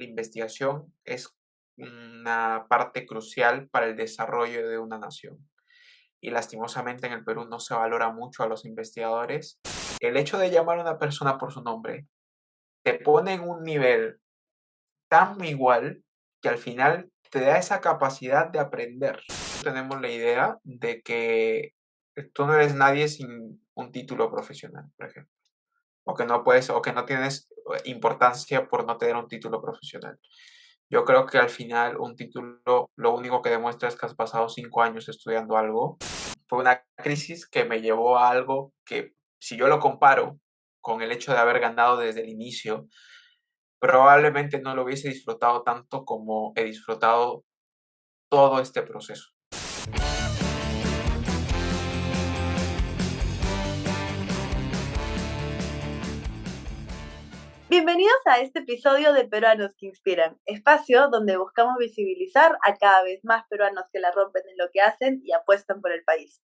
la investigación es una parte crucial para el desarrollo de una nación. Y lastimosamente en el Perú no se valora mucho a los investigadores. El hecho de llamar a una persona por su nombre te pone en un nivel tan igual que al final te da esa capacidad de aprender. Tenemos la idea de que tú no eres nadie sin un título profesional, por ejemplo, o que no puedes, o que no tienes importancia por no tener un título profesional. Yo creo que al final un título lo único que demuestra es que has pasado 5 años estudiando algo. Fue una crisis que me llevó a algo que, si yo lo comparo con el hecho de haber ganado desde el inicio, probablemente no lo hubiese disfrutado tanto como he disfrutado todo este proceso. Bienvenidos a este episodio de Peruanos que Inspiran, espacio donde buscamos visibilizar a cada vez más peruanos que la rompen en lo que hacen y apuestan por el país.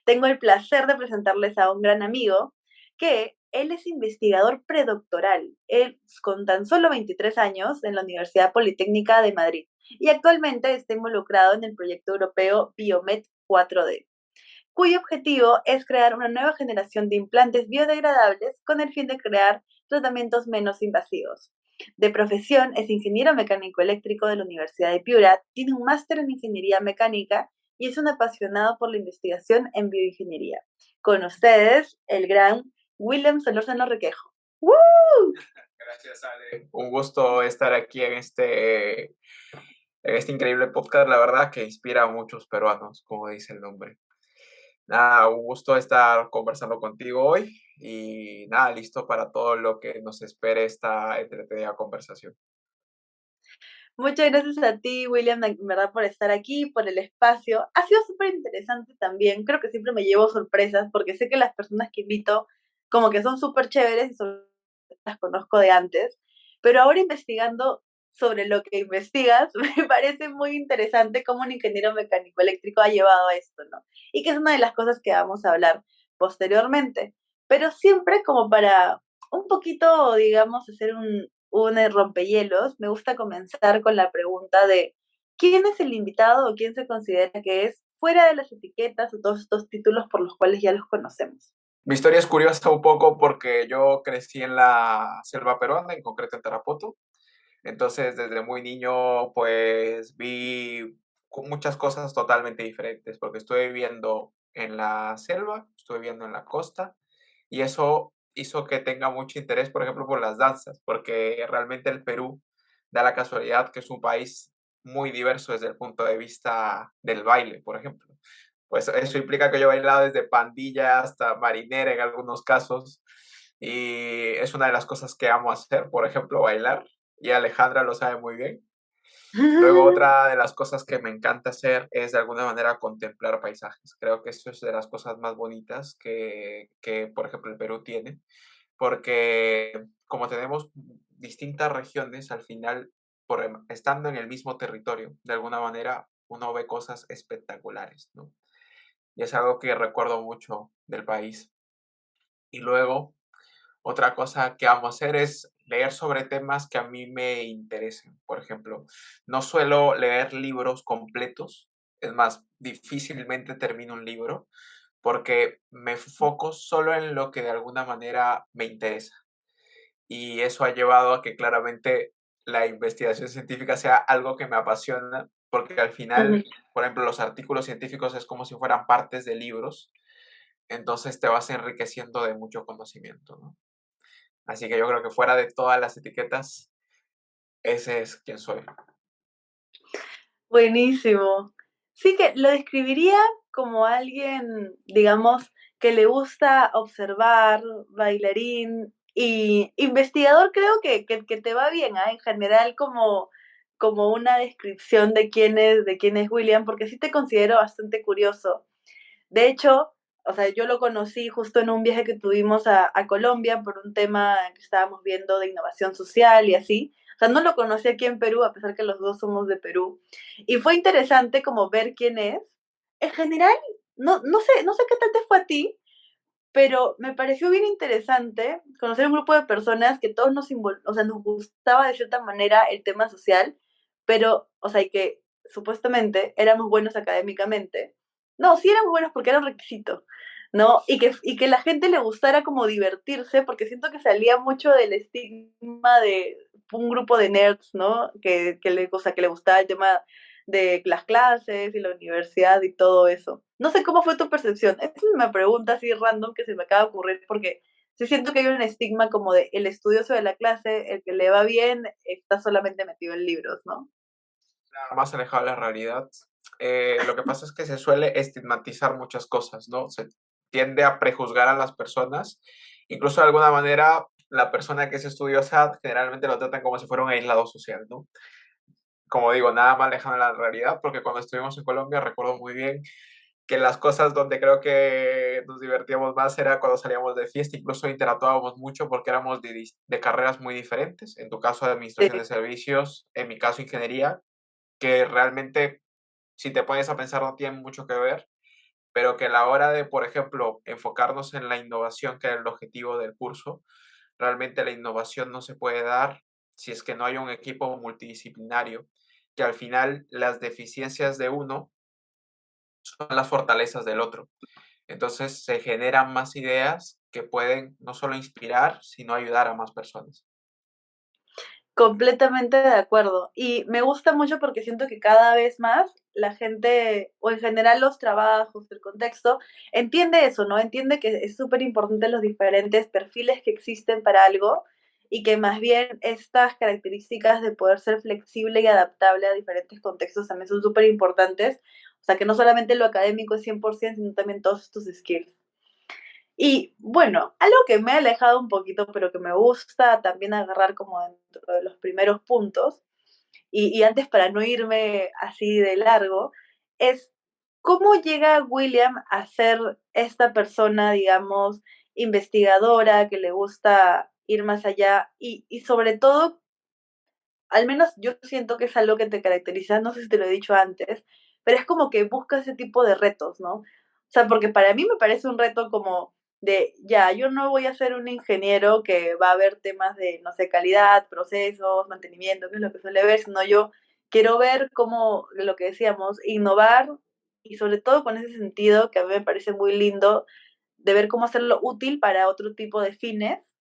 Tengo el placer de presentarles a un gran amigo que él es investigador predoctoral, él con tan solo 23 años en la Universidad Politécnica de Madrid y actualmente está involucrado en el proyecto europeo Biomed 4D, cuyo objetivo es crear una nueva generación de implantes biodegradables con el fin de crear tratamientos menos invasivos. De profesión es ingeniero mecánico eléctrico de la Universidad de Piura, tiene un máster en ingeniería mecánica y es un apasionado por la investigación en bioingeniería. Con ustedes, el gran William Solórzano Requejo. ¡Woo! Gracias, Ale. Un gusto estar aquí en este increíble podcast, la verdad que inspira a muchos peruanos, como dice el nombre. Nada, un gusto estar conversando contigo hoy y nada, listo para todo lo que nos espere esta entretenida conversación. Muchas gracias a ti, William, en verdad, por estar aquí, por el espacio. Ha sido súper interesante también. Creo que siempre me llevo sorpresas porque sé que las personas que invito como que son súper chéveres y las conozco de antes. Pero ahora investigando sobre lo que investigas, me parece muy interesante cómo un ingeniero mecánico eléctrico ha llevado a esto, ¿no? Y que es una de las cosas que vamos a hablar posteriormente. Pero siempre como para un poquito, digamos, hacer un rompehielos, me gusta comenzar con la pregunta de ¿quién es el invitado o quién se considera que es fuera de las etiquetas o todos estos títulos por los cuales ya los conocemos? Mi historia es curiosa un poco porque yo crecí en la selva peruana, en concreto en Tarapoto. Entonces, desde muy niño, pues vi muchas cosas totalmente diferentes, porque estuve viviendo en la selva, estuve viviendo en la costa, y eso hizo que tenga mucho interés, por ejemplo, por las danzas, porque realmente el Perú da la casualidad que es un país muy diverso desde el punto de vista del baile, por ejemplo. Pues eso implica que yo he bailado desde pandilla hasta marinera en algunos casos, y es una de las cosas que amo hacer, por ejemplo, bailar, y Alejandra lo sabe muy bien. Luego, otra de las cosas que me encanta hacer es de alguna manera contemplar paisajes. Creo que eso es de las cosas más bonitas que por ejemplo, el Perú tiene, porque como tenemos distintas regiones, al final, estando en el mismo territorio, de alguna manera uno ve cosas espectaculares, ¿no? Y es algo que recuerdo mucho del país. Y luego, otra cosa que amo hacer es leer sobre temas que a mí me interesen. Por ejemplo, no suelo leer libros completos. Es más, difícilmente termino un libro porque me enfoco solo en lo que de alguna manera me interesa. Y eso ha llevado a que claramente la investigación científica sea algo que me apasiona, porque al final, por ejemplo, los artículos científicos es como si fueran partes de libros, entonces te vas enriqueciendo de mucho conocimiento, ¿no? Así que yo creo que fuera de todas las etiquetas, ese es quien soy. Buenísimo. Sí que lo describiría como alguien, digamos, que le gusta observar, bailarín y investigador, creo que te va bien, ¿ah? En general como una descripción de quién es William, porque sí te considero bastante curioso. De hecho, o sea, yo lo conocí justo en un viaje que tuvimos a Colombia por un tema que estábamos viendo de innovación social y así. O sea, no lo conocí aquí en Perú, a pesar que los dos somos de Perú. Y fue interesante como ver quién es. En general, no sé qué tal te fue a ti, pero me pareció bien interesante conocer un grupo de personas que todos o sea, nos gustaba de cierta manera el tema social, pero, o sea, y que supuestamente éramos buenos académicamente. No, sí éramos buenos porque era un requisito, ¿no? Y que la gente le gustara como divertirse, porque siento que salía mucho del estigma de un grupo de nerds, ¿no? O sea, que le gustaba el tema de las clases y la universidad y todo eso. No sé cómo fue tu percepción. Es una pregunta así random que se me acaba de ocurrir porque sí siento que hay un estigma como de el estudioso de la clase, el que le va bien, está solamente metido en libros, ¿no? Nada más alejado de la realidad. Lo que pasa es que se suele estigmatizar muchas cosas, ¿no? Se tiende a prejuzgar a las personas. Incluso de alguna manera, la persona que es estudiosa generalmente lo tratan como si fuera un aislado social, ¿no? Como digo, nada más lejano de la realidad, porque cuando estuvimos en Colombia recuerdo muy bien que las cosas donde creo que nos divertíamos más era cuando salíamos de fiesta, incluso interactuábamos mucho porque éramos de carreras muy diferentes. En tu caso, de administración Sí. de servicios, en mi caso, ingeniería, que realmente, si te pones a pensar, no tienen mucho que ver, pero que a la hora de, por ejemplo, enfocarnos en la innovación, que era el objetivo del curso, realmente la innovación no se puede dar si es que no hay un equipo multidisciplinario, que al final las deficiencias de uno son las fortalezas del otro. Entonces se generan más ideas que pueden no solo inspirar, sino ayudar a más personas. Completamente de acuerdo. Y me gusta mucho porque siento que cada vez más la gente, o en general los trabajos, el contexto, entiende eso, ¿no? Entiende que es súper importante los diferentes perfiles que existen para algo y que más bien estas características de poder ser flexible y adaptable a diferentes contextos también son súper importantes. O sea, que no solamente lo académico es 100%, sino también todos estos skills. Y bueno, algo que me ha alejado un poquito, pero que me gusta también agarrar como dentro de los primeros puntos, y antes para no irme así de largo, es cómo llega William a ser esta persona, digamos, investigadora, que le gusta ir más allá y sobre todo, al menos yo siento que es algo que te caracteriza, no sé si te lo he dicho antes, pero es como que busca ese tipo de retos, ¿no? O sea, porque para mí me parece un reto como de, ya, yo no voy a ser un ingeniero que va a ver temas de, no sé, calidad, procesos, mantenimiento, que es lo que suele ver, sino yo quiero ver cómo, lo que decíamos, innovar y sobre todo con ese sentido que a mí me parece muy lindo de ver cómo hacerlo útil para otro tipo de fines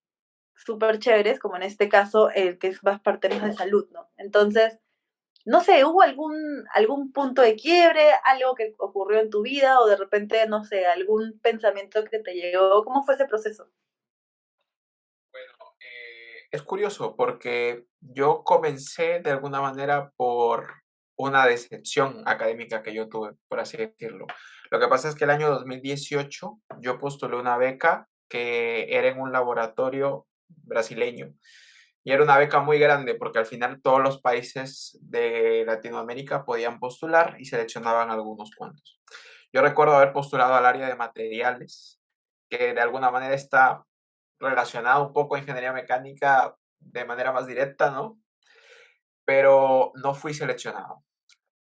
súper chéveres, como en este caso el que es más para temas de salud, ¿no? Entonces, no sé, ¿hubo algún punto de quiebre, algo que ocurrió en tu vida o de repente, no sé, algún pensamiento que te llegó? ¿Cómo fue ese proceso? Bueno, es curioso porque yo comencé de alguna manera por una decepción académica que yo tuve, por así decirlo. Lo que pasa es que el año 2018 yo postulé una beca que era en un laboratorio brasileño. Y era una beca muy grande porque al final todos los países de Latinoamérica podían postular y seleccionaban algunos cuantos. Yo recuerdo haber postulado al área de materiales, que de alguna manera está relacionado un poco a ingeniería mecánica de manera más directa, ¿no? Pero no fui seleccionado.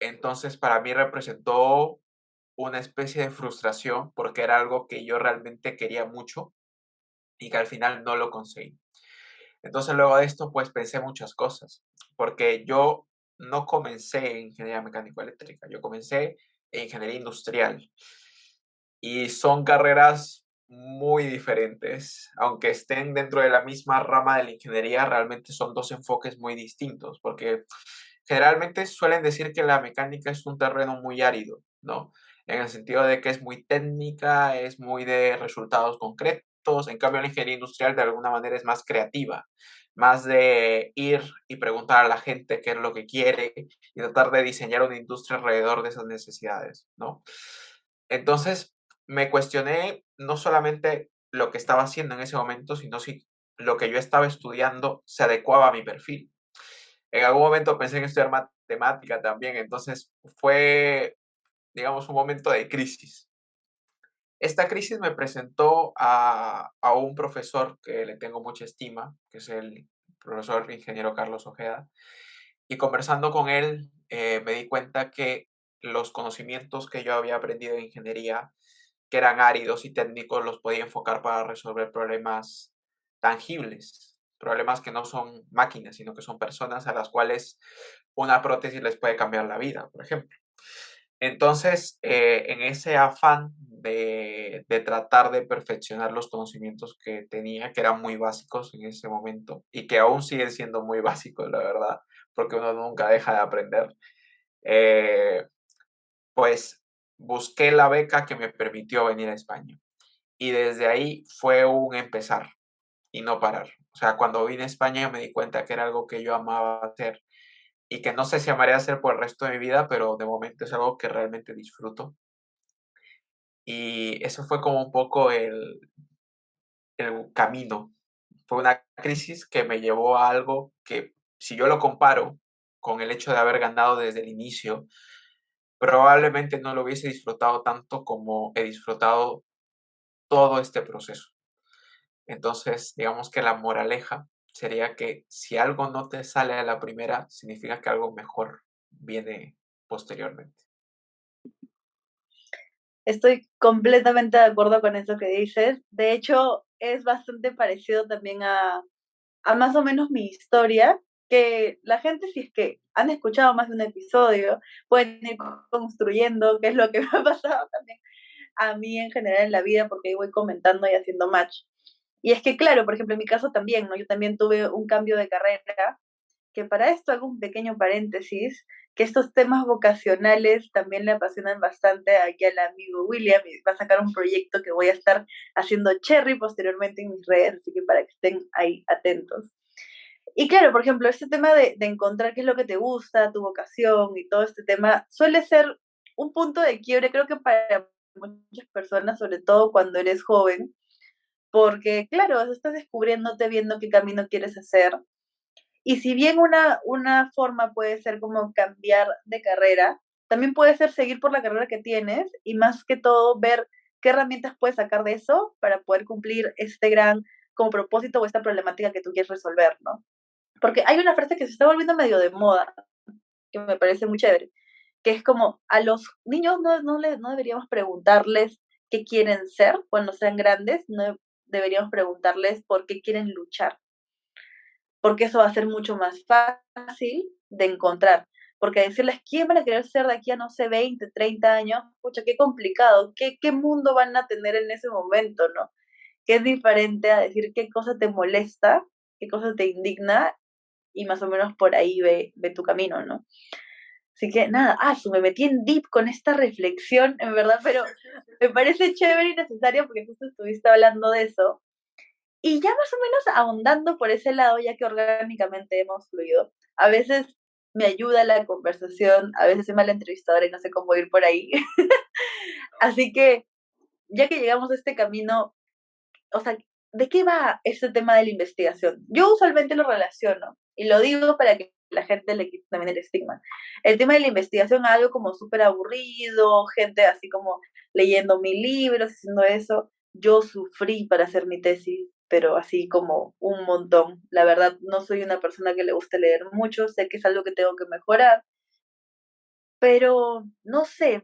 Entonces, para mí representó una especie de frustración porque era algo que yo realmente quería mucho y que al final no lo conseguí. Entonces, luego de esto, pues pensé muchas cosas, porque yo no comencé en ingeniería mecánico-eléctrica, yo comencé en ingeniería industrial. Y son carreras muy diferentes, aunque estén dentro de la misma rama de la ingeniería, realmente son dos enfoques muy distintos, porque generalmente suelen decir que la mecánica es un terreno muy árido, ¿no? En el sentido de que es muy técnica, es muy de resultados concretos, en cambio la ingeniería industrial de alguna manera es más creativa, más de ir y preguntar a la gente qué es lo que quiere y tratar de diseñar una industria alrededor de esas necesidades, ¿no? Entonces, me cuestioné no solamente lo que estaba haciendo en ese momento, sino si lo que yo estaba estudiando se adecuaba a mi perfil. En algún momento pensé en estudiar matemática también, entonces fue, digamos, un momento de crisis. Esta crisis me presentó a un profesor que le tengo mucha estima, que es el profesor ingeniero Carlos Ojeda, y conversando con él me di cuenta que los conocimientos que yo había aprendido en ingeniería que eran áridos y técnicos los podía enfocar para resolver problemas tangibles, problemas que no son máquinas, sino que son personas a las cuales una prótesis les puede cambiar la vida, por ejemplo. Entonces, en ese afán de tratar de perfeccionar los conocimientos que tenía, que eran muy básicos en ese momento y que aún siguen siendo muy básicos, la verdad, porque uno nunca deja de aprender, eh, pues busqué la beca que me permitió venir a España. Y desde ahí fue un empezar y no parar. O sea, cuando vine a España me di cuenta que era algo que yo amaba hacer y que no sé si amaré hacer por el resto de mi vida, pero de momento es algo que realmente disfruto. Y eso fue como un poco el camino. Fue una crisis que me llevó a algo que, si yo lo comparo con el hecho de haber ganado desde el inicio, probablemente no lo hubiese disfrutado tanto como he disfrutado todo este proceso. Entonces, digamos que la moraleja sería que si algo no te sale a la primera, significa que algo mejor viene posteriormente. Estoy completamente de acuerdo con eso que dices. De hecho, es bastante parecido también a más o menos mi historia, que la gente, si es que han escuchado más de un episodio, pueden ir construyendo qué es lo que me ha pasado también a mí en general en la vida, porque ahí voy comentando y haciendo match. Y es que, claro, por ejemplo, en mi caso también, ¿no? Yo también tuve un cambio de carrera, que para esto hago un pequeño paréntesis, que estos temas vocacionales también le apasionan bastante aquí al amigo William, y va a sacar un proyecto que voy a estar haciendo cherry posteriormente en mis redes, así que para que estén ahí atentos. Y claro, por ejemplo, este tema de encontrar qué es lo que te gusta, tu vocación y todo este tema, suele ser un punto de quiebre, creo que para muchas personas, sobre todo cuando eres joven, porque claro, estás descubriéndote, viendo qué camino quieres hacer. Y si bien una forma puede ser como cambiar de carrera, también puede ser seguir por la carrera que tienes y más que todo ver qué herramientas puedes sacar de eso para poder cumplir este gran como propósito o esta problemática que tú quieres resolver, ¿no? Porque hay una frase que se está volviendo medio de moda, que me parece muy chévere, que es como a los niños no deberíamos preguntarles qué quieren ser cuando sean grandes, no deberíamos preguntarles por qué quieren luchar, porque eso va a ser mucho más fácil de encontrar. Porque decirles quién van a querer ser de aquí a, no sé, 20, 30 años, pucha, qué complicado, qué mundo van a tener en ese momento, ¿no? Que es diferente a decir qué cosa te molesta, qué cosa te indigna, y más o menos por ahí ve tu camino, ¿no? Así que nada, me metí en deep con esta reflexión, en verdad, pero me parece chévere y necesario porque justo estuviste hablando de eso. Y ya más o menos ahondando por ese lado, ya que orgánicamente hemos fluido, a veces me ayuda la conversación, a veces soy mala entrevistadora y no sé cómo ir por ahí. Así que, ya que llegamos a este camino, o sea, ¿de qué va este tema de la investigación? Yo usualmente lo relaciono, y lo digo para que la gente le quite también el estigma. El tema de la investigación es algo como súper aburrido, gente así como leyendo mil libros, haciendo eso. Yo sufrí para hacer mi tesis, pero así como un montón. La verdad, no soy una persona que le guste leer mucho, sé que es algo que tengo que mejorar, pero no sé,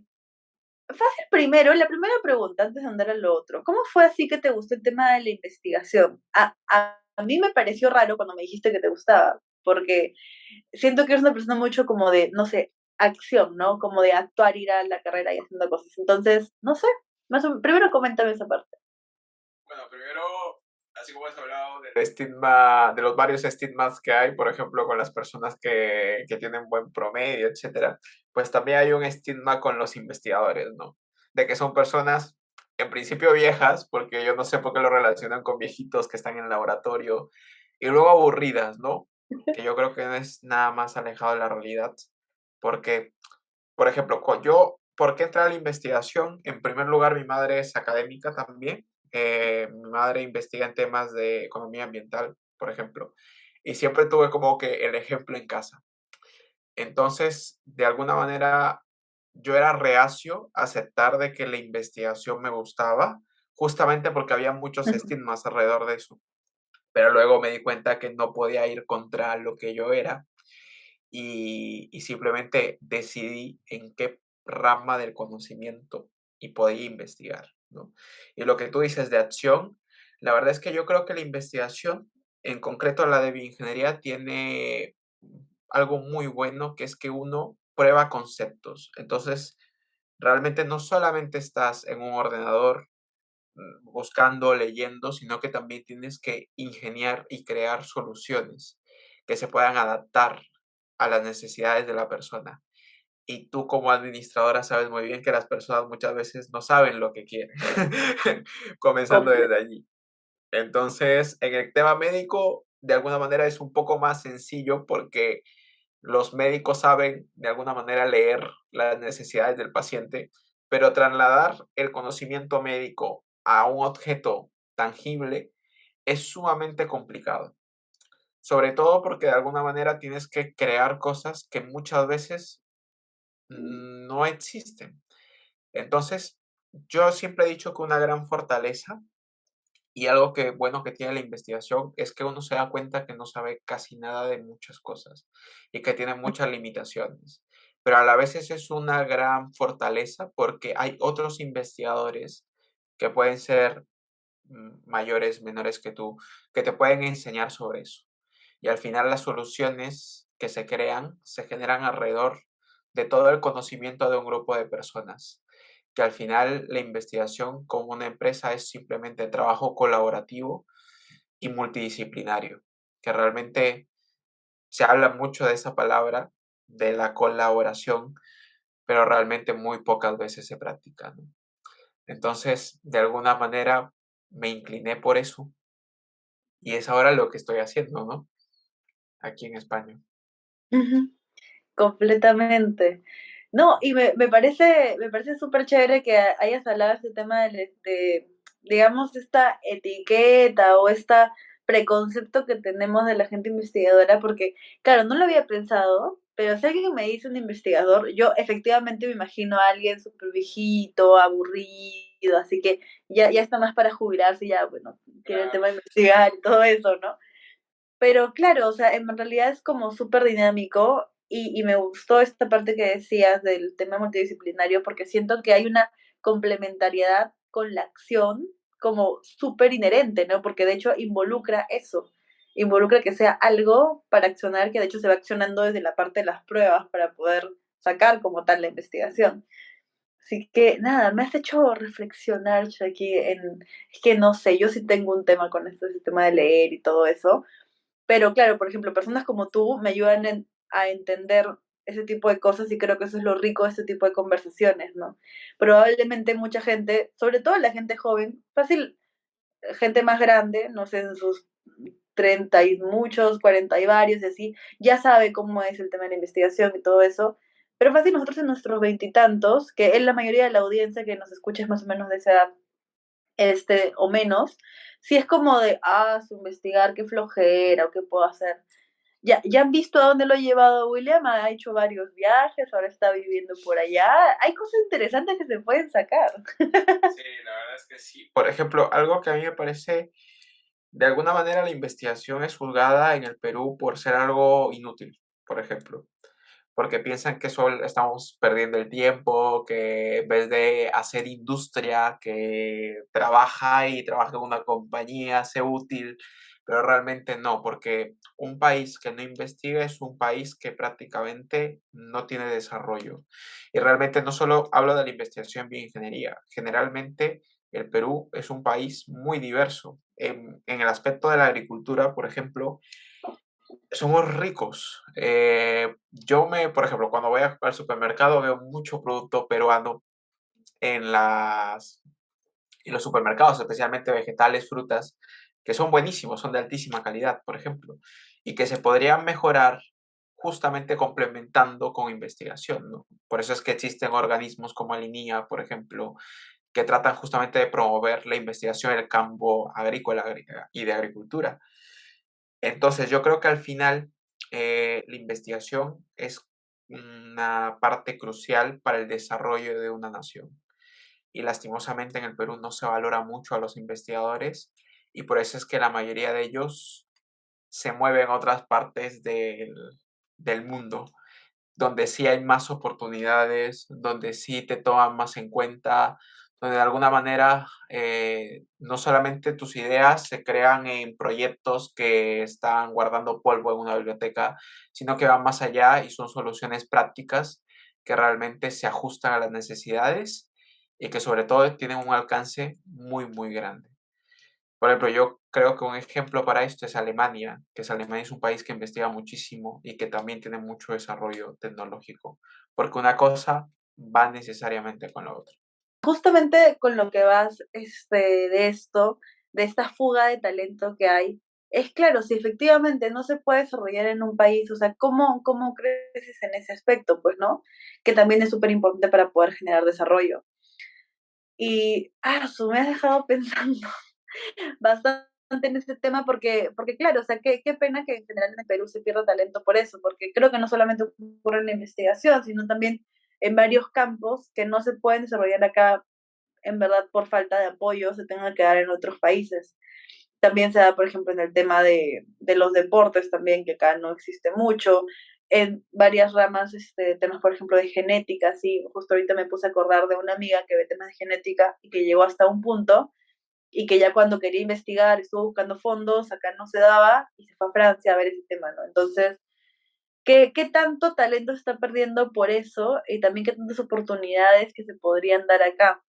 fácil primero, la primera pregunta, antes de andar a lo otro. ¿Cómo fue así que te gustó el tema de la investigación? A mí me pareció raro cuando me dijiste que te gustaba, porque siento que eres una persona mucho como de, no sé, acción, ¿no? Como de actuar, ir a la carrera y haciendo cosas. Entonces, no sé, primero coméntame esa parte. Bueno, primero, así como has hablado del estigma, de los varios estigmas que hay, por ejemplo, con las personas que tienen buen promedio, etcétera, pues también hay un estigma con los investigadores, ¿no? De que son personas, en principio viejas, porque yo no sé por qué lo relacionan con viejitos que están en el laboratorio, y luego aburridas, ¿no? Que yo creo que no es nada más alejado de la realidad, porque, por ejemplo, yo, ¿por qué entré a la investigación? En primer lugar, mi madre es académica también. Mi madre investiga en temas de economía ambiental, por ejemplo, y siempre tuve como que el ejemplo en casa. Entonces, de alguna manera, yo era reacio a aceptar de que la investigación me gustaba, justamente porque había muchos estigmas alrededor de eso. Pero luego me di cuenta que no podía ir contra lo que yo era y simplemente decidí en qué rama del conocimiento y podía investigar. ¿no? Y lo que tú dices de acción, la verdad es que yo creo que la investigación, en concreto la de bioingeniería, tiene algo muy bueno, que es que uno prueba conceptos. Entonces, realmente no solamente estás en un ordenador buscando, leyendo, sino que también tienes que ingeniar y crear soluciones que se puedan adaptar a las necesidades de la persona. Y tú como administradora sabes muy bien que las personas muchas veces no saben lo que quieren, comenzando Comple- desde allí. Entonces, en el tema médico, de alguna manera es un poco más sencillo porque los médicos saben de alguna manera leer las necesidades del paciente, pero trasladar el conocimiento médico a un objeto tangible es sumamente complicado. Sobre todo porque de alguna manera tienes que crear cosas que muchas veces no existen. Entonces, yo siempre he dicho que una gran fortaleza y algo que bueno que tiene la investigación es que uno se da cuenta que no sabe casi nada de muchas cosas y que tiene muchas limitaciones. Pero a la vez eso es una gran fortaleza porque hay otros investigadores que pueden ser mayores, menores que tú, que te pueden enseñar sobre eso. Y al final las soluciones que se crean se generan alrededor de todo el conocimiento de un grupo de personas, que al final la investigación como una empresa es simplemente trabajo colaborativo y multidisciplinario, que realmente se habla mucho de esa palabra, de la colaboración, pero realmente muy pocas veces se practica, ¿no? Entonces, de alguna manera me incliné por eso y es ahora lo que estoy haciendo, ¿no? Aquí en España. Ujú. Completamente. No, y me parece súper chévere que hayas hablado de este tema digamos, esta etiqueta o esta preconcepto que tenemos de la gente investigadora, porque, claro, no lo había pensado, pero si alguien me dice un investigador, yo efectivamente me imagino a alguien súper viejito, aburrido, así que ya está más para jubilarse, ya, bueno, quiere el tema de Claro. investigar y todo eso, ¿no? Pero claro, o sea, en realidad es como súper dinámico y me gustó esta parte que decías del tema multidisciplinario porque siento que hay una complementariedad con la acción como súper inherente, ¿no? Porque de hecho involucra eso, involucra que sea algo para accionar, que de hecho se va accionando desde la parte de las pruebas para poder sacar como tal la investigación. Así que nada, me has hecho reflexionar, Chucky, es que no sé, yo sí tengo un tema con este sistema de leer y todo eso, pero claro, por ejemplo, personas como tú me ayudan a entender ese tipo de cosas y creo que eso es lo rico de este tipo de conversaciones, ¿no? Probablemente mucha gente, sobre todo la gente joven, fácil, gente más grande, no sé, en sus 30 y muchos, 40 y varios y así, ya sabe cómo es el tema de la investigación y todo eso, pero fácil nosotros en nuestros veintitantos, que es la mayoría de la audiencia que nos escucha es más o menos de esa edad, o menos, si es como de, su investigar, qué flojera o qué puedo hacer. Ya han visto a dónde lo ha llevado William, ha hecho varios viajes, ahora está viviendo por allá. Hay cosas interesantes que se pueden sacar. Sí, la verdad es que sí. Por ejemplo, algo que a mí me parece, de alguna manera la investigación es juzgada en el Perú por ser algo inútil, por ejemplo, porque piensan que solo estamos perdiendo el tiempo, que en vez de hacer industria, que trabaja y trabaja en una compañía, hace útil, pero realmente no, porque un país que no investiga es un país que prácticamente no tiene desarrollo. Y realmente no solo hablo de la investigación en bioingeniería, generalmente el Perú es un país muy diverso. En el aspecto de la agricultura, por ejemplo, somos ricos. Por ejemplo, cuando voy al supermercado veo mucho producto peruano en en los supermercados, especialmente vegetales, frutas, que son buenísimos, son de altísima calidad, por ejemplo, y que se podrían mejorar justamente complementando con investigación, ¿no? Por eso es que existen organismos como el INIA, por ejemplo, que tratan justamente de promover la investigación en el campo agrícola y de agricultura. Entonces, yo creo que al final la investigación es una parte crucial para el desarrollo de una nación. Y lastimosamente en el Perú no se valora mucho a los investigadores y por eso es que la mayoría de ellos se mueven a otras partes del mundo, donde sí hay más oportunidades, donde sí te toman más en cuenta, donde de alguna manera no solamente tus ideas se crean en proyectos que están guardando polvo en una biblioteca, sino que van más allá y son soluciones prácticas que realmente se ajustan a las necesidades y que sobre todo tienen un alcance muy, muy grande. Por ejemplo, yo creo que un ejemplo para esto es Alemania, Alemania es un país que investiga muchísimo y que también tiene mucho desarrollo tecnológico, porque una cosa va necesariamente con la otra. Justamente con lo que vas de esto, de esta fuga de talento que hay, es claro, si efectivamente no se puede desarrollar en un país, o sea, ¿cómo creces en ese aspecto? Pues, ¿no? Que también es súper importante para poder generar desarrollo. Y, me has dejado pensando bastante en este tema porque claro, o sea, qué pena que en general en el Perú se pierda talento por eso, porque creo que no solamente ocurre en la investigación, sino también en varios campos que no se pueden desarrollar acá en verdad por falta de apoyo se tengan que dar en otros países. También se da, por ejemplo, en el tema de los deportes también, que acá no existe mucho, en varias ramas, temas, por ejemplo, de genética, sí, justo ahorita me puse a acordar de una amiga que ve temas de genética y que llegó hasta un punto y que ya cuando quería investigar, estuvo buscando fondos, acá no se daba y se fue a Francia a ver ese tema, ¿no? Entonces, ¿qué tanto talento se está perdiendo por eso y también qué tantas oportunidades que se podrían dar acá?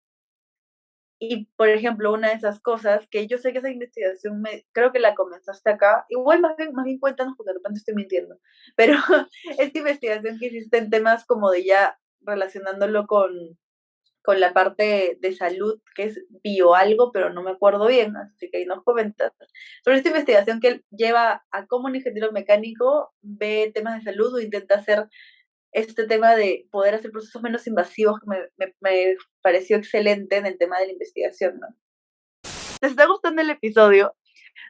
Y, por ejemplo, una de esas cosas, que yo sé que esa investigación, creo que la comenzaste acá, igual más bien cuéntanos porque de repente estoy mintiendo, pero esta investigación que hiciste en temas como de ya relacionándolo con la parte de salud, que es bio algo, pero no me acuerdo bien, así que ahí nos comentas. Sobre esta investigación que él lleva a cómo un ingeniero mecánico ve temas de salud o intenta hacer este tema de poder hacer procesos menos invasivos, que me pareció excelente en el tema de la investigación, ¿no? ¿Te está gustando el episodio?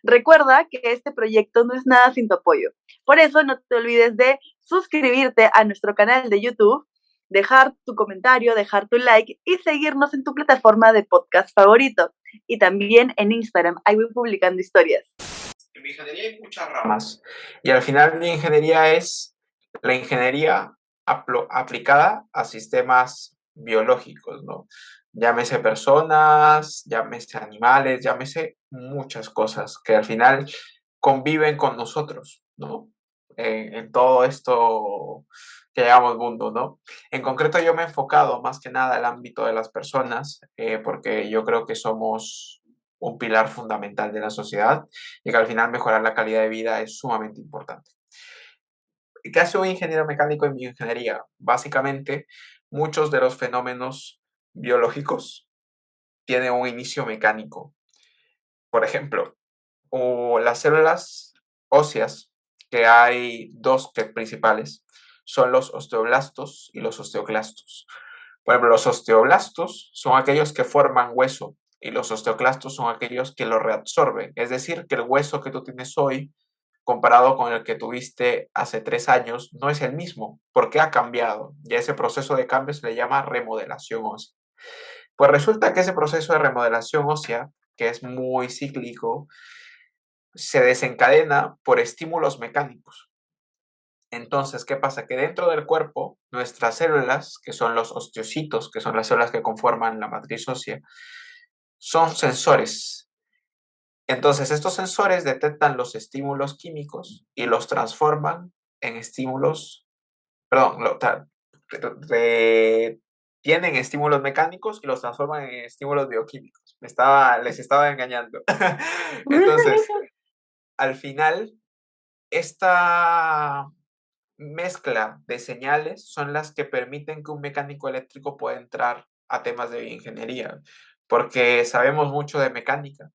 Recuerda que este proyecto no es nada sin tu apoyo. Por eso no te olvides de suscribirte a nuestro canal de YouTube, dejar tu comentario, dejar tu like y seguirnos en tu plataforma de podcast favorito. Y también en Instagram, ahí voy publicando historias. En mi ingeniería hay muchas ramas y al final mi ingeniería es la ingeniería aplicada a sistemas biológicos, ¿no? Llámese personas, llámese animales, llámese muchas cosas que al final conviven con nosotros, ¿no? En todo esto que llamamos mundo, ¿no? En concreto yo me he enfocado más que nada al ámbito de las personas, porque yo creo que somos un pilar fundamental de la sociedad y que al final mejorar la calidad de vida es sumamente importante. ¿Qué hace un ingeniero mecánico en bioingeniería? Básicamente, muchos de los fenómenos biológicos tienen un inicio mecánico. Por ejemplo, las células óseas, que hay dos principales, son los osteoblastos y los osteoclastos. Por ejemplo, los osteoblastos son aquellos que forman hueso y los osteoclastos son aquellos que lo reabsorben. Es decir, que el hueso que tú tienes hoy comparado con el que tuviste hace 3 años no es el mismo, porque ha cambiado. Y a ese proceso de cambio se le llama remodelación ósea. Pues resulta que ese proceso de remodelación ósea, que es muy cíclico, se desencadena por estímulos mecánicos. Entonces, ¿qué pasa? Que dentro del cuerpo, nuestras células, que son los osteocitos, que son las células que conforman la matriz ósea, son sensores. Entonces, estos sensores detectan los estímulos químicos y los transforman en estímulos, perdón, tienen estímulos mecánicos y los transforman en estímulos bioquímicos. Les estaba engañando. Entonces, al final, esta mezcla de señales son las que permiten que un mecánico eléctrico pueda entrar a temas de bioingeniería, porque sabemos mucho de mecánica.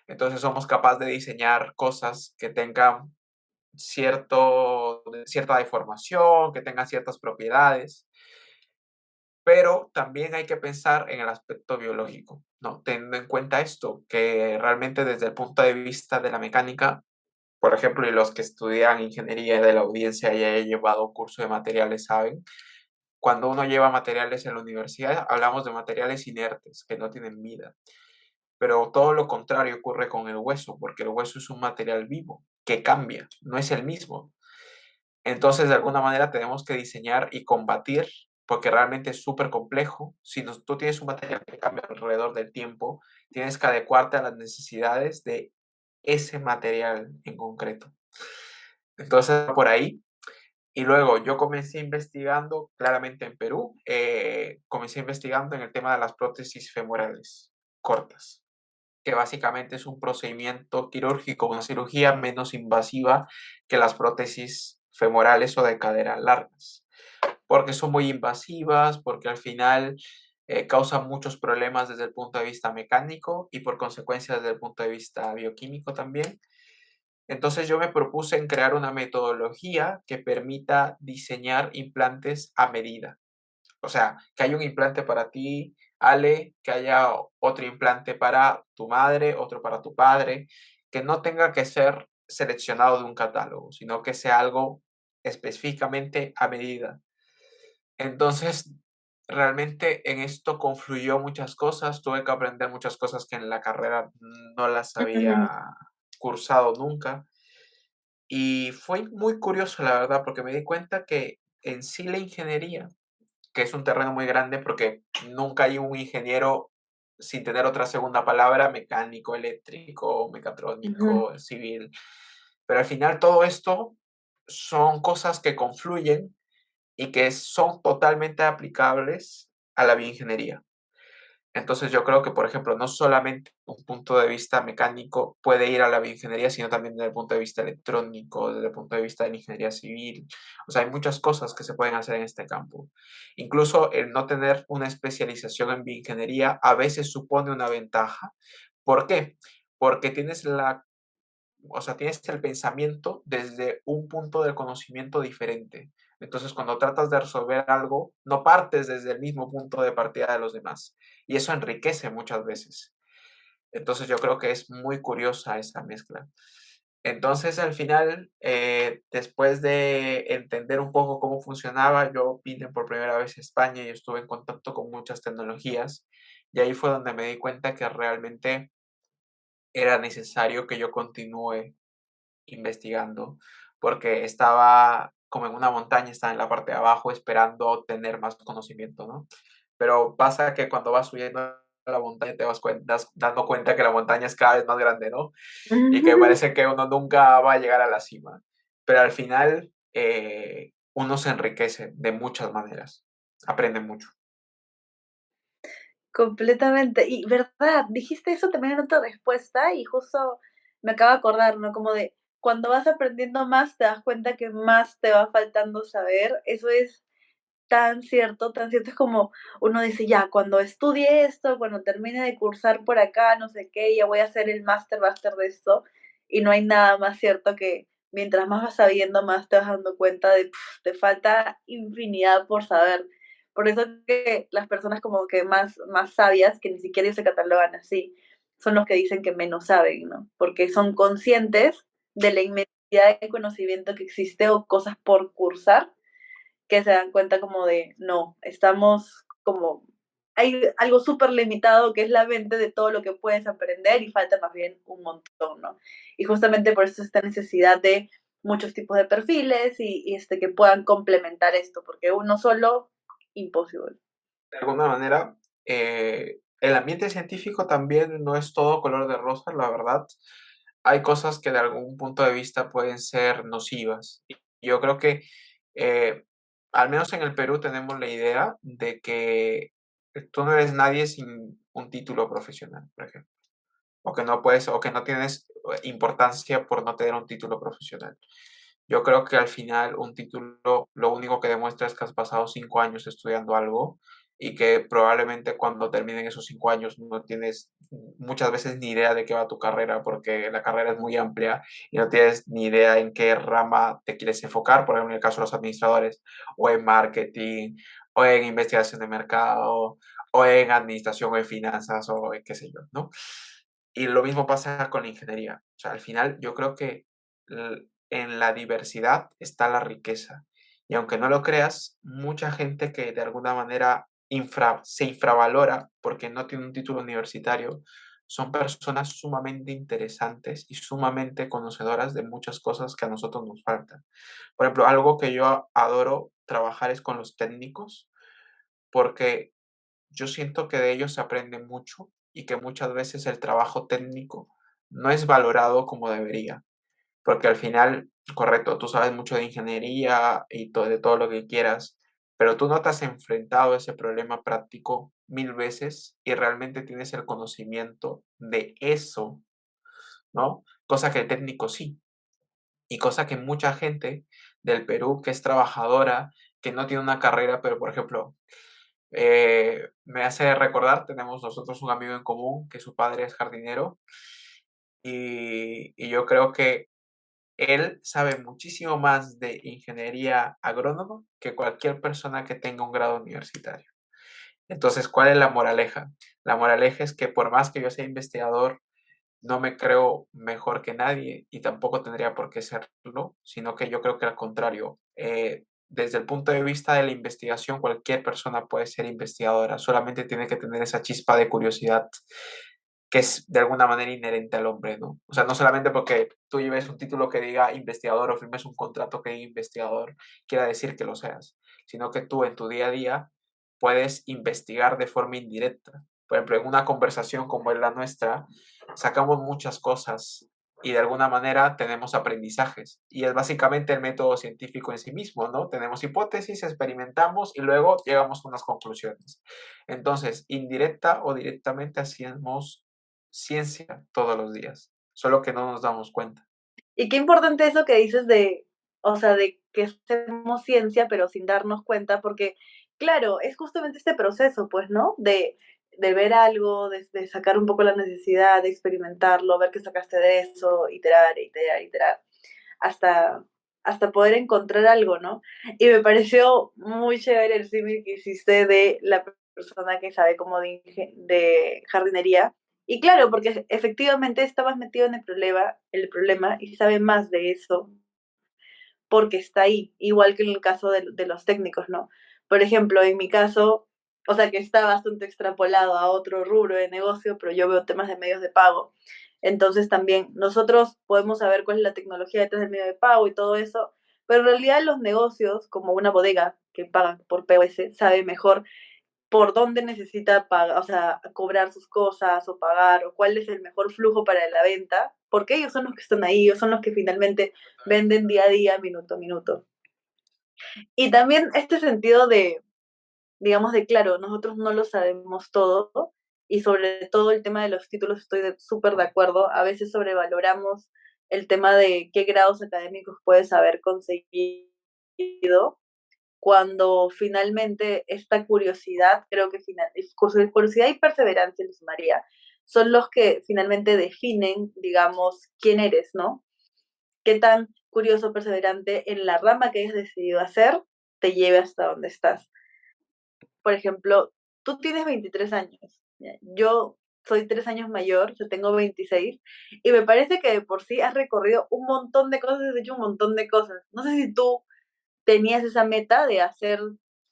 Entonces somos capaces de diseñar cosas que tengan cierta deformación, que tengan ciertas propiedades, pero también hay que pensar en el aspecto biológico, ¿no? Teniendo en cuenta esto, que realmente desde el punto de vista de la mecánica, por ejemplo, y los que estudian ingeniería de la audiencia y hayan llevado curso de materiales saben, cuando uno lleva materiales en la universidad, hablamos de materiales inertes, que no tienen vida. Pero todo lo contrario ocurre con el hueso, porque el hueso es un material vivo, que cambia, no es el mismo. Entonces, de alguna manera, tenemos que diseñar y combatir porque realmente es súper complejo. Si tú tienes un material que cambia alrededor del tiempo, tienes que adecuarte a las necesidades de ese material en concreto. Entonces, por ahí. Y luego yo comencé investigando, claramente en Perú, comencé investigando en el tema de las prótesis femorales cortas, que básicamente es un procedimiento quirúrgico, una cirugía menos invasiva que las prótesis femorales o de cadera largas, porque son muy invasivas, porque al final causan muchos problemas desde el punto de vista mecánico y por consecuencia desde el punto de vista bioquímico también. Entonces yo me propuse en crear una metodología que permita diseñar implantes a medida. O sea, que haya un implante para ti, Ale, que haya otro implante para tu madre, otro para tu padre, que no tenga que ser seleccionado de un catálogo, sino que sea algo específicamente a medida. Entonces, realmente en esto confluyó muchas cosas, tuve que aprender muchas cosas que en la carrera no las había Ujú, cursado nunca. Y fue muy curioso, la verdad, porque me di cuenta que en sí la ingeniería, que es un terreno muy grande porque nunca hay un ingeniero sin tener otra segunda palabra, mecánico, eléctrico, ujú. mecatrónico, civil. Pero al final todo esto son cosas que confluyen y que son totalmente aplicables a la bioingeniería. Entonces yo creo que, por ejemplo, no solamente un punto de vista mecánico puede ir a la bioingeniería, sino también desde el punto de vista electrónico, desde el punto de vista de la ingeniería civil. O sea, hay muchas cosas que se pueden hacer en este campo. Incluso el no tener una especialización en bioingeniería a veces supone una ventaja. ¿Por qué? Porque tienes el pensamiento desde un punto de conocimiento diferente. Entonces, cuando tratas de resolver algo, no partes desde el mismo punto de partida de los demás. Y eso enriquece muchas veces. Entonces, yo creo que es muy curiosa esa mezcla. Entonces, al final, después de entender un poco cómo funcionaba, yo vine por primera vez a España y estuve en contacto con muchas tecnologías. Y ahí fue donde me di cuenta que realmente era necesario que yo continúe investigando, porque estaba como en una montaña, estaba en la parte de abajo esperando tener más conocimiento, ¿no? Pero pasa que cuando vas subiendo a la montaña te dando cuenta que la montaña es cada vez más grande, ¿no? Y que parece que uno nunca va a llegar a la cima. Pero al final uno se enriquece de muchas maneras, aprende mucho. Completamente. Y verdad, dijiste eso también en otra respuesta y justo me acabo de acordar, ¿no? Como de cuando vas aprendiendo más, te das cuenta que más te va faltando saber. Eso es tan cierto, es como uno dice, ya, cuando estudie esto, cuando termine de cursar por acá, no sé qué, ya voy a hacer el máster de esto, y no hay nada más cierto que mientras más vas sabiendo, más te vas dando cuenta de, te falta infinidad por saber. Por eso que las personas como que más sabias, que ni siquiera ellos se catalogan así, son los que dicen que menos saben, ¿no? Porque son conscientes de la inmensidad de conocimiento que existe o cosas por cursar que se dan cuenta como de, no, estamos como, hay algo súper limitado que es la mente de todo lo que puedes aprender y falta más bien un montón, ¿no? Y justamente por eso esta necesidad de muchos tipos de perfiles y que puedan complementar esto, porque uno solo, imposible. De alguna manera, el ambiente científico también no es todo color de rosa, la verdad. Hay cosas que de algún punto de vista pueden ser nocivas. Y yo creo que, eh, al menos en el Perú, tenemos la idea de que tú no eres nadie sin un título profesional, por ejemplo, o que no puedes, o que no tienes importancia por no tener un título profesional. Yo creo que al final un título lo único que demuestra es que has pasado 5 años estudiando algo y que probablemente cuando terminen esos 5 años no tienes muchas veces ni idea de qué va tu carrera porque la carrera es muy amplia y no tienes ni idea en qué rama te quieres enfocar, por ejemplo en el caso de los administradores, o en marketing, o en investigación de mercado, o en administración o en finanzas o en qué sé yo, ¿no? Y lo mismo pasa con la ingeniería. O sea, al final yo creo que en la diversidad está la riqueza. Y aunque no lo creas, mucha gente que de alguna manera se infravalora porque no tiene un título universitario, son personas sumamente interesantes y sumamente conocedoras de muchas cosas que a nosotros nos faltan. Por ejemplo, algo que yo adoro trabajar es con los técnicos, porque yo siento que de ellos se aprende mucho y que muchas veces el trabajo técnico no es valorado como debería, porque al final, correcto, tú sabes mucho de ingeniería y de todo lo que quieras, pero tú no te has enfrentado a ese problema práctico 1000 veces y realmente tienes el conocimiento de eso, ¿no? Cosa que el técnico sí, y cosa que mucha gente del Perú que es trabajadora, que no tiene una carrera, pero por ejemplo, me hace recordar, tenemos nosotros un amigo en común que su padre es jardinero y yo creo que él sabe muchísimo más de ingeniería agrónoma que cualquier persona que tenga un grado universitario. Entonces, ¿cuál es la moraleja? La moraleja es que por más que yo sea investigador, no me creo mejor que nadie y tampoco tendría por qué serlo, sino que yo creo que al contrario, desde el punto de vista de la investigación, cualquier persona puede ser investigadora, solamente tiene que tener esa chispa de curiosidad que es de alguna manera inherente al hombre, ¿no? O sea, no solamente porque tú lleves un título que diga investigador o firmes un contrato que diga investigador, quiera decir que lo seas, sino que tú en tu día a día puedes investigar de forma indirecta. Por ejemplo, en una conversación como es la nuestra, sacamos muchas cosas y de alguna manera tenemos aprendizajes. Y es básicamente el método científico en sí mismo, ¿no? Tenemos hipótesis, experimentamos y luego llegamos a unas conclusiones. Entonces, indirecta o directamente hacemos ciencia todos los días, solo que no nos damos cuenta. Y qué importante eso que dices de, o sea, de que hacemos ciencia, pero sin darnos cuenta, porque, claro, es justamente este proceso, pues, ¿no? De ver algo, de sacar un poco la necesidad, de experimentarlo, ver qué sacaste de eso, iterar, iterar, iterar, hasta, hasta poder encontrar algo, ¿no? Y me pareció muy chévere el símil que hiciste de la persona que sabe como de jardinería. Y claro, porque efectivamente estabas metido en el problema y sabe más de eso porque está ahí, igual que en el caso de los técnicos, ¿no? Por ejemplo, en mi caso, o sea, que está bastante extrapolado a otro rubro de negocio, pero yo veo temas de medios de pago. Entonces también nosotros podemos saber cuál es la tecnología detrás del medio de pago y todo eso, pero en realidad los negocios, como una bodega que pagan por POS, sabe mejor por dónde necesita pagar, o sea, cobrar sus cosas o pagar, o cuál es el mejor flujo para la venta, porque ellos son los que están ahí, ellos son los que finalmente venden día a día, minuto a minuto. Y también este sentido de, digamos, de claro, nosotros no lo sabemos todo, y sobre todo el tema de los títulos estoy súper de acuerdo, a veces sobrevaloramos el tema de qué grados académicos puedes haber conseguido, cuando finalmente esta curiosidad, creo que curiosidad y perseverancia, Luz María, son los que finalmente definen, digamos, quién eres, ¿no? Qué tan curioso, perseverante en la rama que hayas decidido hacer te lleve hasta donde estás. Por ejemplo, tú tienes 23 años, ¿ya? Yo soy 3 años mayor, yo tengo 26, y me parece que de por sí has recorrido un montón de cosas, has hecho un montón de cosas. No sé si tú tenías esa meta de hacer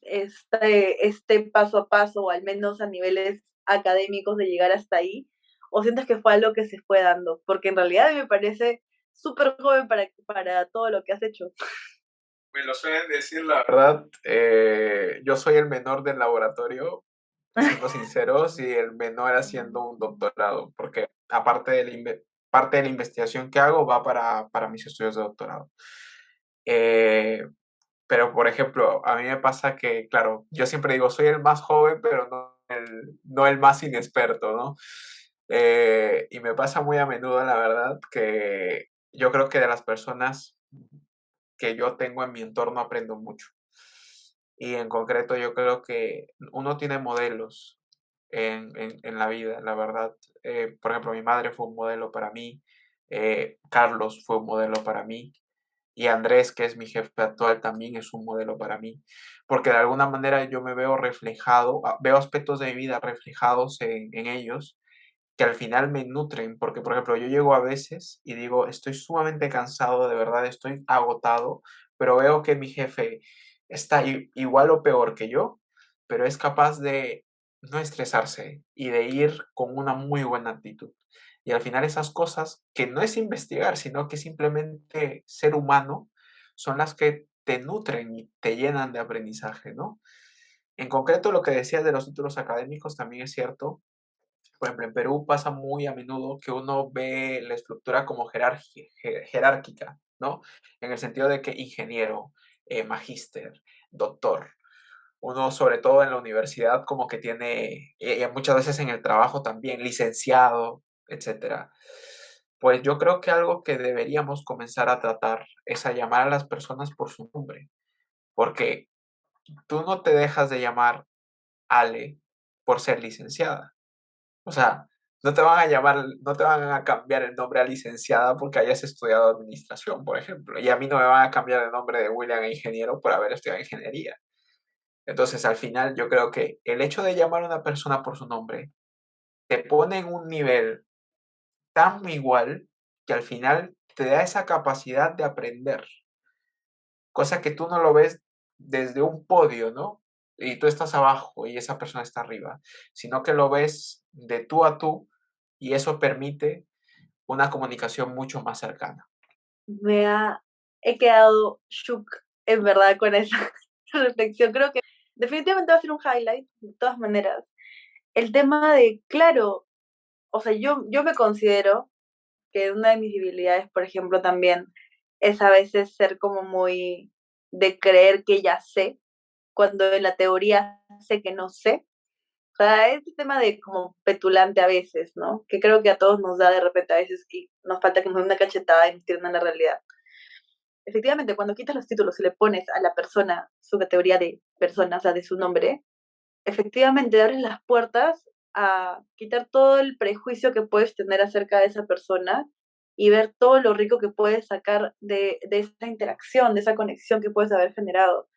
este paso a paso, o al menos a niveles académicos, de llegar hasta ahí, o sientes que fue algo que se fue dando, porque en realidad me parece súper joven para todo lo que has hecho. Me lo suelen decir, la verdad. Yo soy el menor del laboratorio, siendo sinceros, y el menor haciendo un doctorado, porque aparte de parte de la investigación que hago va para mis estudios de doctorado. Eh, pero, por ejemplo, a mí me pasa que, claro, yo siempre digo, soy el más joven, pero no el más inexperto, ¿no? Y me pasa muy a menudo, la verdad, que yo creo que de las personas que yo tengo en mi entorno aprendo mucho. Y en concreto yo creo que uno tiene modelos en la vida, la verdad. Por ejemplo, mi madre fue un modelo para mí, Carlos fue un modelo para mí, y Andrés, que es mi jefe actual, también es un modelo para mí, porque de alguna manera yo me veo reflejado, veo aspectos de mi vida reflejados en ellos que al final me nutren, porque por ejemplo yo llego a veces y digo, estoy sumamente cansado, de verdad estoy agotado, pero veo que mi jefe está igual o peor que yo, pero es capaz de no estresarse y de ir con una muy buena actitud. Y al final esas cosas, que no es investigar, sino que simplemente ser humano, son las que te nutren y te llenan de aprendizaje, ¿no? En concreto, lo que decías de los títulos académicos también es cierto. Por ejemplo, en Perú pasa muy a menudo que uno ve la estructura como jerárquica, ¿no? En el sentido de que ingeniero, magíster, doctor. Uno, sobre todo en la universidad, como que tiene, muchas veces en el trabajo también, licenciado, etcétera. Pues yo creo que algo que deberíamos comenzar a tratar es a llamar a las personas por su nombre, porque tú no te dejas de llamar Ale por ser licenciada. O sea, no te van a llamar, no te van a cambiar el nombre a licenciada porque hayas estudiado administración, por ejemplo. Y a mí no me van a cambiar el nombre de William a ingeniero por haber estudiado ingeniería. Entonces, al final, yo creo que el hecho de llamar a una persona por su nombre te pone en un nivel tan igual que al final te da esa capacidad de aprender, cosa que tú no lo ves desde un podio, ¿no? Y tú estás abajo y esa persona está arriba, sino que lo ves de tú a tú y eso permite una comunicación mucho más cercana. Me ha, he quedado shook, en verdad, con esa reflexión. Creo que definitivamente va a ser un highlight, de todas maneras. El tema de, claro, o sea, yo me considero que una de mis debilidades, por ejemplo, también es a veces ser como muy de creer que ya sé, cuando en la teoría sé que no sé. O sea, este tema de como petulante a veces, ¿no? Que creo que a todos nos da de repente a veces y nos falta que nos den una cachetada y nos tiren a la realidad. Efectivamente, cuando quitas los títulos y le pones a la persona su categoría de persona, o sea, de su nombre, efectivamente abres las puertas a quitar todo el prejuicio que puedes tener acerca de esa persona y ver todo lo rico que puedes sacar de esa interacción, de esa conexión que puedes haber generado.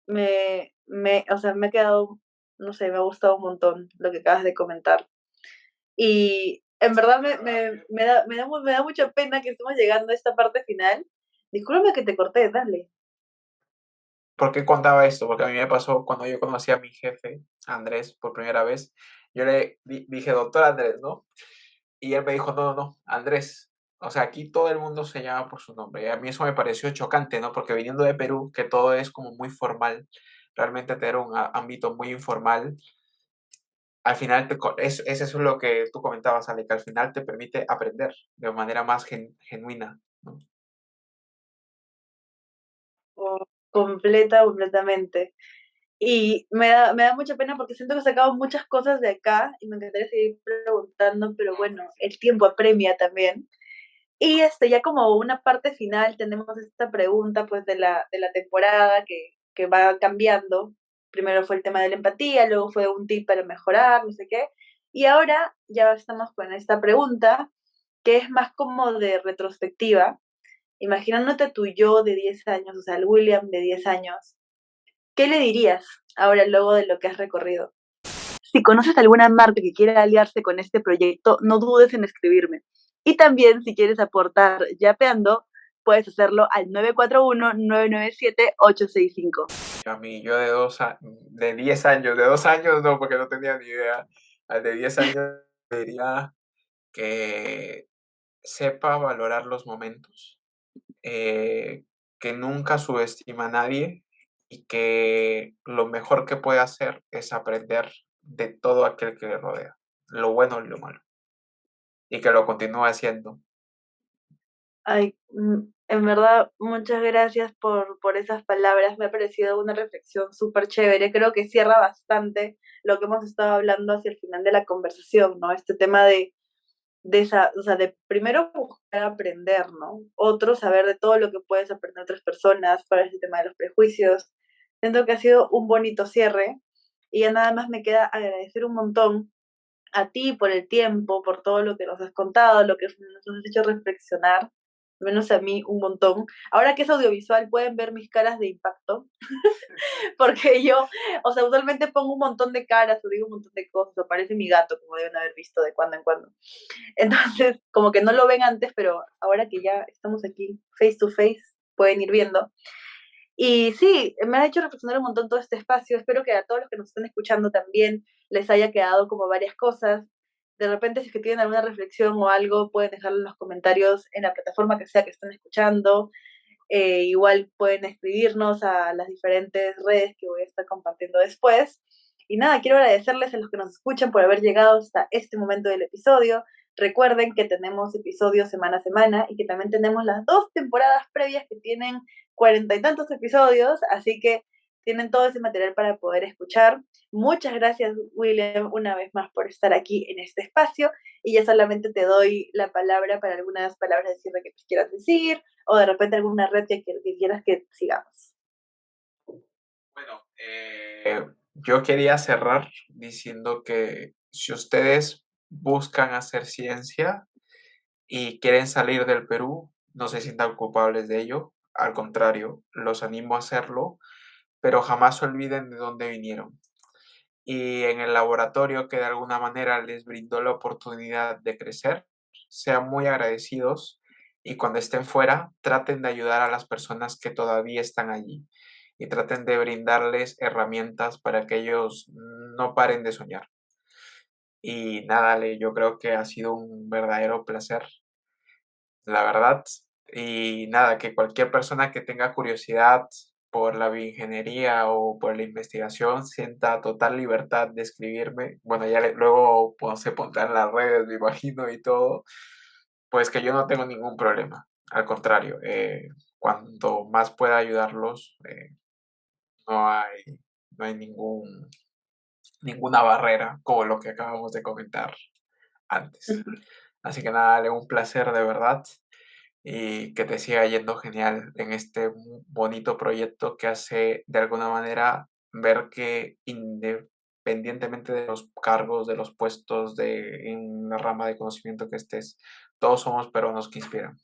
O sea, me ha quedado, no sé, me ha gustado un montón lo que acabas de comentar. Y en verdad me da mucha pena que estemos llegando a esta parte final. Discúlpame que te corté, dale. ¿Por qué contaba esto? Porque a mí me pasó cuando yo conocí a mi jefe, Andrés, por primera vez. Yo le dije, doctor Andrés, ¿no? Y él me dijo, no, no, no, Andrés. O sea, aquí todo el mundo se llama por su nombre. Y a mí eso me pareció chocante, ¿no? Porque viniendo de Perú, que todo es como muy formal, realmente tener un ámbito muy informal, al final eso es lo que tú comentabas, Ale, que al final te permite aprender de manera más genuina, ¿no? O completamente. Y me da mucha pena porque siento que he sacado muchas cosas de acá y me encantaría seguir preguntando, pero bueno, el tiempo apremia también. Y ya como una parte final tenemos esta pregunta pues de la temporada que va cambiando. Primero fue el tema de la empatía, luego fue un tip para mejorar, no sé qué. Y ahora ya estamos con esta pregunta que es más como de retrospectiva. Imaginándote tu yo de 10 años, o sea, el William de 10 años, ¿qué le dirías ahora luego de lo que has recorrido? Si conoces alguna marca que quiera aliarse con este proyecto, no dudes en escribirme. Y también, si quieres aportar yapeando, puedes hacerlo al 941-997-865. A mí, yo de 10 años, de 2 años no, porque no tenía ni idea. Al de 10 años diría que sepa valorar los momentos, eh, que nunca subestima a nadie y que lo mejor que puede hacer es aprender de todo aquel que le rodea, lo bueno y lo malo, y que lo continúe haciendo. Ay, en verdad, muchas gracias por esas palabras. Me ha parecido una reflexión súper chévere. Creo que cierra bastante lo que hemos estado hablando hacia el final de la conversación, ¿no? Este tema de esa, o sea, de primero buscar aprender, ¿no? Otro, saber de todo lo que puedes aprender de otras personas para ese tema de los prejuicios. Siento que ha sido un bonito cierre y ya nada más me queda agradecer un montón a ti por el tiempo, por todo lo que nos has contado, lo que nos has hecho reflexionar, al menos a mí un montón. Ahora que es audiovisual pueden ver mis caras de impacto, porque yo, o sea, usualmente pongo un montón de caras o digo un montón de cosas, o parece mi gato, como deben haber visto de cuando en cuando. Entonces, como que no lo ven antes, pero ahora que ya estamos aquí face to face, pueden ir viendo. Y sí, me ha hecho reflexionar un montón todo este espacio. Espero que a todos los que nos estén escuchando también les haya quedado como varias cosas. De repente, si es que tienen alguna reflexión o algo, pueden dejarlo en los comentarios en la plataforma que sea que estén escuchando. Igual pueden escribirnos a las diferentes redes que voy a estar compartiendo después. Y nada, quiero agradecerles a los que nos escuchan por haber llegado hasta este momento del episodio. Recuerden que tenemos episodios semana a semana y que también tenemos las 2 temporadas previas que tienen 40 y tantos episodios, así que tienen todo ese material para poder escuchar. Muchas gracias, William, una vez más por estar aquí en este espacio, y ya solamente te doy la palabra para algunas palabras de cierre que quieras decir, o de repente alguna red que quieras que sigamos. Bueno, yo quería cerrar diciendo que si ustedes buscan hacer ciencia y quieren salir del Perú, no se sientan culpables de ello. Al contrario, los animo a hacerlo, pero jamás olviden de dónde vinieron. Y en el laboratorio que de alguna manera les brindó la oportunidad de crecer, sean muy agradecidos y cuando estén fuera, traten de ayudar a las personas que todavía están allí y traten de brindarles herramientas para que ellos no paren de soñar. Y nada, Ale, yo creo que ha sido un verdadero placer, la verdad. Y nada, que cualquier persona que tenga curiosidad por la bioingeniería o por la investigación sienta total libertad de escribirme. Bueno, ya luego pues, se pondrá en las redes, me imagino, y todo. Pues que yo no tengo ningún problema. Al contrario, cuanto más pueda ayudarlos, no hay, no hay ninguna barrera como lo que acabamos de comentar antes. Así que nada, Ale, un placer de verdad y que te siga yendo genial en este bonito proyecto que hace de alguna manera ver que independientemente de los cargos, de los puestos, en la rama de conocimiento que estés, todos somos peruanos que inspiran.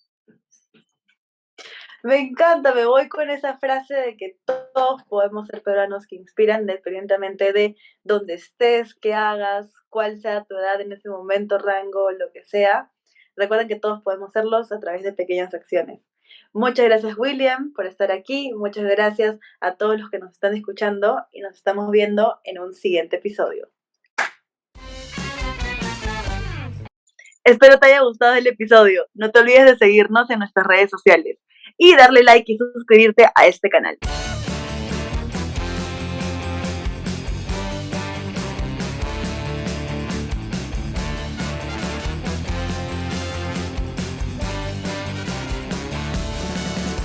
Me encanta, me voy con esa frase de que todos podemos ser peruanos que inspiran, independientemente de dónde estés, qué hagas, cuál sea tu edad en ese momento, rango, lo que sea. Recuerden que todos podemos serlos a través de pequeñas acciones. Muchas gracias, William, por estar aquí. Muchas gracias a todos los que nos están escuchando y nos estamos viendo en un siguiente episodio. Espero te haya gustado el episodio. No te olvides de seguirnos en nuestras redes sociales y darle like y suscribirte a este canal.